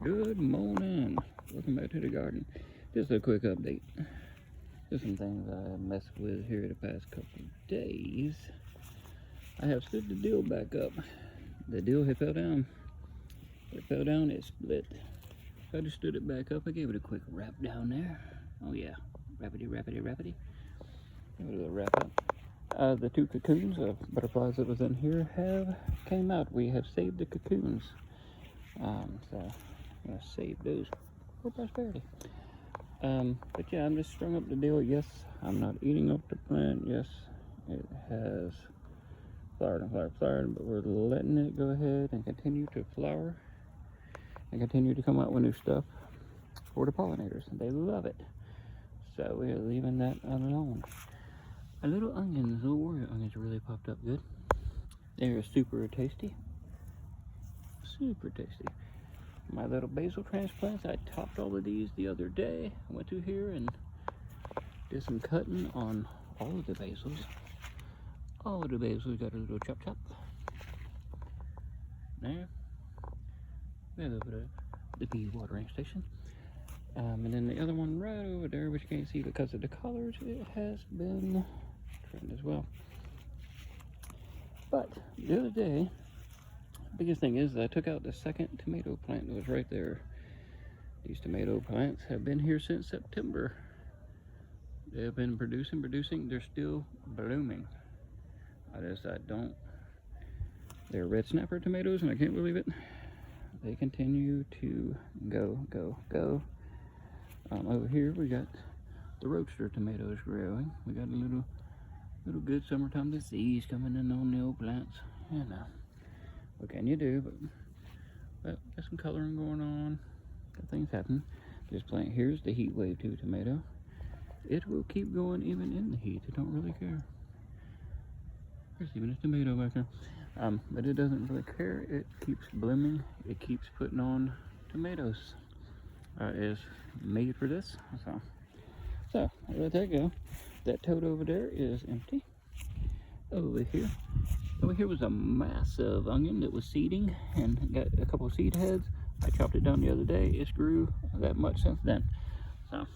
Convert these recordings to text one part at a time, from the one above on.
Good morning. Welcome back to the garden. Just a quick update. Just some things I messed with here the past couple of days. I have stood the dill back up. The dill had fell down. It fell down, it split. So I just stood it back up. I gave it a quick wrap down there. Oh yeah, rapidy. Give it a little wrap up. The two cocoons of butterflies that was in here came out. We have saved the cocoons. So I'm gonna save those for prosperity. But yeah, I'm just strung up the dill. Yes, I'm not eating up the plant. Yes, it has flowered, but we're letting it go ahead and continue to flower and continue to come out with new stuff for the pollinators. They love it. So we're leaving that alone. Our little onions, little warrior onions really popped up good. They're super tasty. Super tasty. My little basil transplants, I topped all of these the other day. I went through here and did some cutting on all of the basils. All of the basils got a little chop. There. We have the bee watering station. And then the other one right over there, which you can't see because of the colors, it has been trimmed as well. But the other day, biggest thing is that I took out the second tomato plant that was right there. These tomato plants have been here since September. They have been producing. They're still blooming. They're red snapper tomatoes, and I can't believe it. They continue to go. Over here we got the roadster tomatoes growing. We got a little good summertime disease coming in on the old plants. You know, what can you do? But got some coloring going on. Good things happen. This plant here is the heat wave 2 tomato. It will keep going even in the heat. It don't really care. There's even a tomato back there. But it doesn't really care. It keeps blooming. It keeps putting on tomatoes. Is made for this. So I let that go. That toad over there is empty. Over here was a massive onion that was seeding and got a couple of seed heads. I chopped it down the other day. It's grew that much since then. So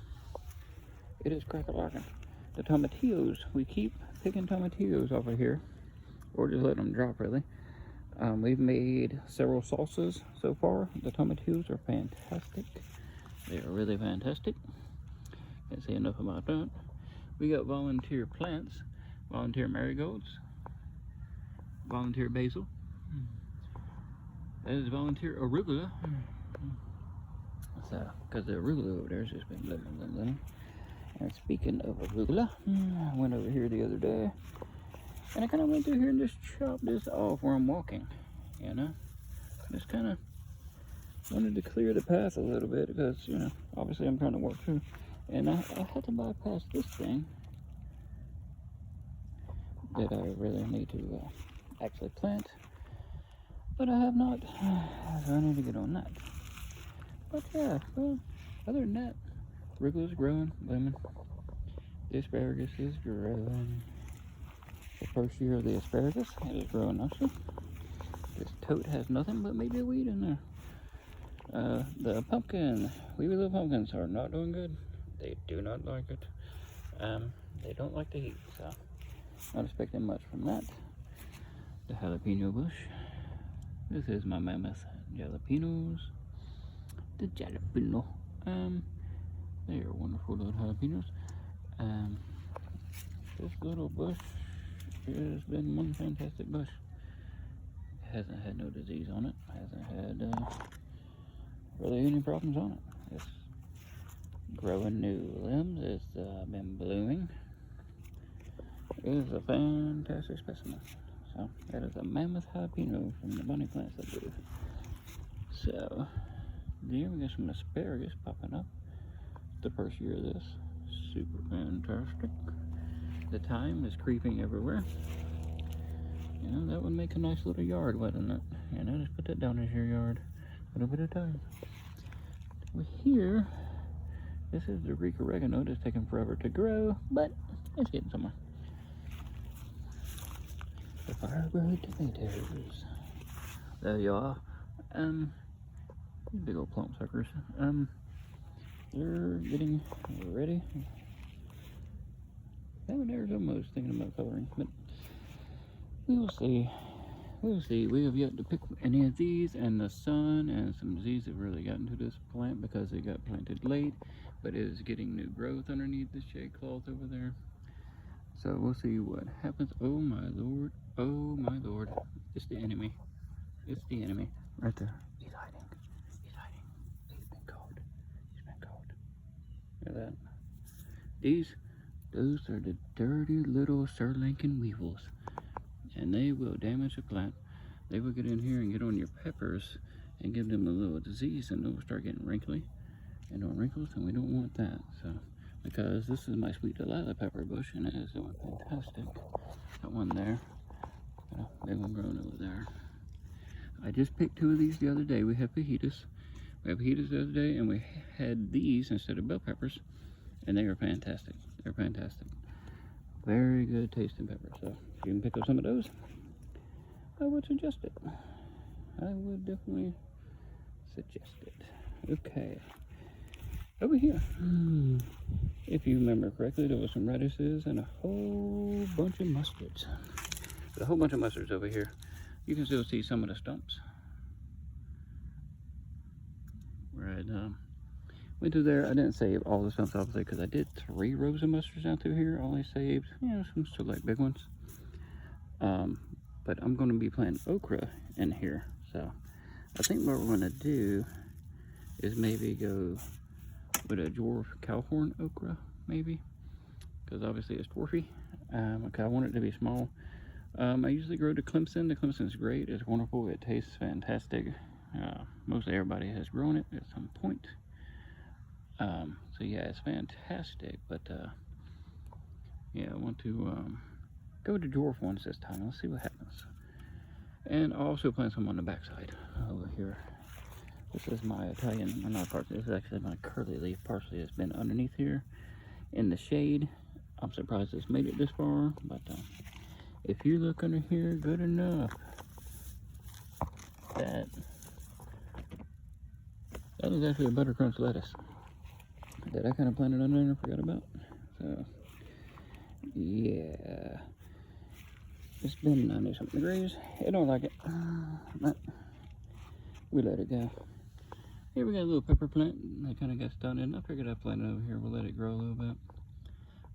it is crack-a-lackin'. The tomatillos, we keep picking tomatillos over here, or just let them drop really. We've made several salsas so far. The tomatillos are fantastic. They are really fantastic. Can't say enough about that. We got volunteer plants, volunteer marigolds, volunteer basil. That is volunteer arugula. So, because the arugula over there has just been blooming. And speaking of arugula, I went over here the other day, and I kind of went through here and just chopped this off where I'm walking, you know? Just kind of wanted to clear the path a little bit because, you know, obviously I'm trying to walk through. And I had to bypass this thing that I really need to actually plant. But I have not, so I need to get on that. But yeah, well, other than that, arugula's growing, blooming. The asparagus is growing. The first year of the asparagus, it is growing nicely. This tote has nothing but maybe a weed in there. The pumpkin, wee little pumpkins are not doing good. They do not like it. They don't like the heat, so not expecting much from that. The jalapeno bush. This is my mammoth jalapenos. The jalapeno. They are wonderful little jalapenos. This little bush has been one fantastic bush. It hasn't had no disease on it. Hasn't had really any problems on it. It's growing new limbs. It's been blooming. It is a fantastic specimen. So that is a mammoth jalapeno from the bunny plants, I believe. So there we got some asparagus popping up. The first year of this, super fantastic. The thyme is creeping everywhere. You know, that would make a nice little yard, wouldn't it? You know, just put that down as your yard. A little bit of thyme. Well, here, this is the Greek oregano that's taking forever to grow, but it's getting somewhere. The Firebird tomatoes. There you are. These big old plump suckers. They're getting ready. There's almost thinking about coloring, but we will see. We'll see. We have yet to pick any of these, and the sun and some disease have really gotten to this plant because it got planted late, but it is getting new growth underneath the shade cloth over there. So we'll see what happens. Oh my lord. Oh my lord. It's the enemy. It's the enemy. Right there. He's hiding. He's hiding. He's been caught. He's been caught. Look at that. Those are the dirty little Sri Lankan weevils. And they will damage the plant. They will get in here and get on your peppers and give them a little disease, and they'll start getting wrinkly and on wrinkles, and we don't want that. So, because this is my sweet Delilah pepper bush, and it is doing fantastic. That one there, big one growing over there. I just picked 2 of these the other day. We have fajitas. We have fajitas the other day, and we had these instead of bell peppers, and they are fantastic. They're fantastic. Very good tasting pepper. So if you can pick up some of those, I would suggest it. I would definitely suggest it. Okay. Over here, if you remember correctly, there was some radishes and a whole bunch of mustards. There's a whole bunch of mustards over here. You can still see some of the stumps. Right. Went through there. I didn't save all the stumps, obviously, because I did 3 rows of mustards out through here. I only saved, some select big ones. But I'm going to be planting okra in here. So I think what we're going to do is maybe go with a dwarf cowhorn okra, maybe, because obviously it's dwarfy. I want it to be small. I usually grow the Clemson. The Clemson's great. It's wonderful. It tastes fantastic. Mostly everybody has grown it at some point. So yeah, it's fantastic, but yeah, I want to go with the dwarf ones this time. Let's see what happens. And I'll also plant some on the backside over here. This is my Italian, not parsley, this is actually my curly leaf parsley that's been underneath here in the shade. I'm surprised it's made it this far, but if you look under here good enough, that is actually a buttercrunch lettuce that I kind of planted under and I forgot about. So yeah, it's been 90 something degrees. I don't like it, but we let it go. Here we got a little pepper plant. I kind of got started. I figured I'd plant it over here. We'll let it grow a little bit.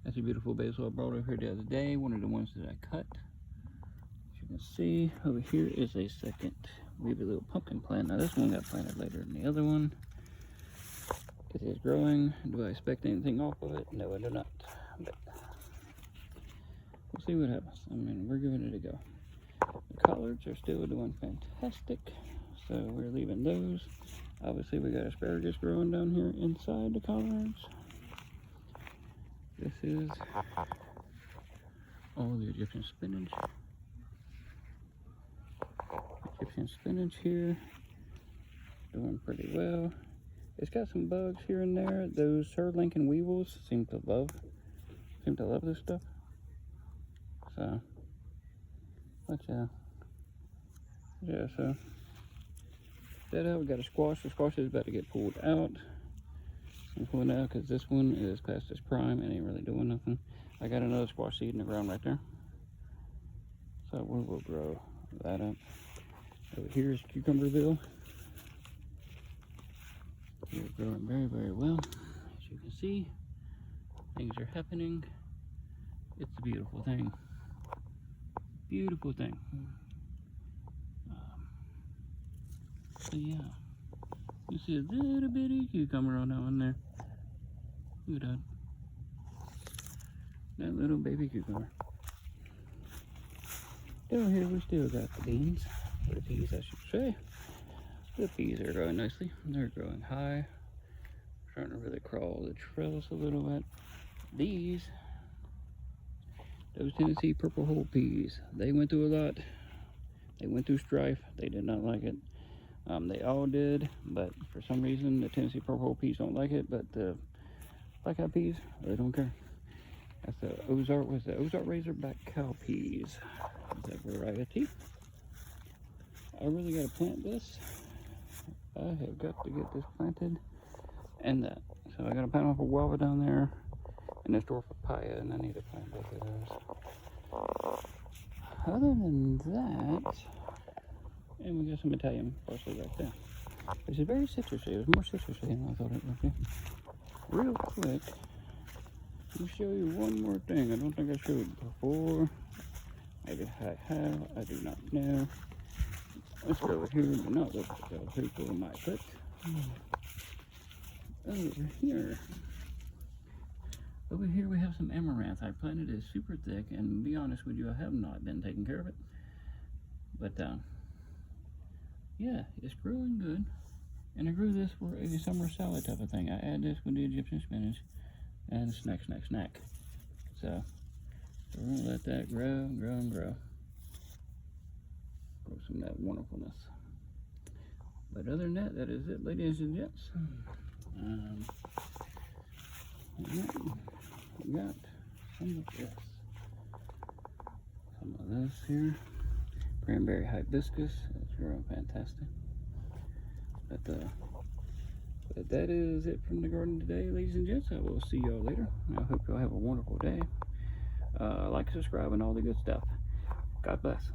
That's a beautiful basil I brought over here the other day. One of the ones that I cut. As you can see, over here is a second wee little pumpkin plant. Now this one got planted later than the other one. It is growing. Do I expect anything off of it? No, I do not. But we'll see what happens. I mean, we're giving it a go. The collards are still doing fantastic, so we're leaving those. Obviously, we got asparagus growing down here inside the collards. This is all the Egyptian spinach. Egyptian spinach here, doing pretty well. It's got some bugs here and there. Those Sri Lankan weevils seem to love this stuff. So, but yeah, so that out. We got a squash. The squash is about to get pulled out. I'm pulling out because this one is past its prime and ain't really doing nothing. I got another squash seed in the ground right there, so we will grow that up. Over here is Cucumberville. They're growing very, very well. As you can see, things are happening. It's a beautiful thing. Beautiful thing. So yeah, you see a little bitty cucumber on that one there. Look at that. That little baby cucumber. Down here we still got the beans, or the peas I should say. The peas are growing nicely. They're growing high. Starting to really crawl the trellis a little bit. Those Tennessee purple hull peas, they went through a lot. They went through strife. They did not like it. They all did, but for some reason the Tennessee purple hull peas don't like it, but the black eyed peas, they don't care. That's the Ozark Razorback cow peas. That variety. I really got to plant this I have got to get this planted and that. So I got a pineapple guava down there and this dwarf papaya, and I need to plant both of those. Other than that, and we got some Italian parsley right there. It's very citrusy. It was more citrusy than I thought it would be. Real quick, let me show you one more thing. I don't think I showed before. Maybe I have. I do not know. Let's go over here, but not look at the people might put. Over here we have some amaranth. I planted it super thick, and to be honest with you, I have not been taking care of it. But yeah, it's growing good. And I grew this for a summer salad type of thing. I add this with the Egyptian spinach and snack. So we're gonna let that grow and grow and grow. Grow some of that wonderfulness. But other than that, that is it, ladies and gents. We got some of this. Some of this here. Cranberry hibiscus. It's growing fantastic. But that is it from the garden today, ladies and gents. I will see y'all later. I hope y'all have a wonderful day. Like, subscribe, and all the good stuff. God bless.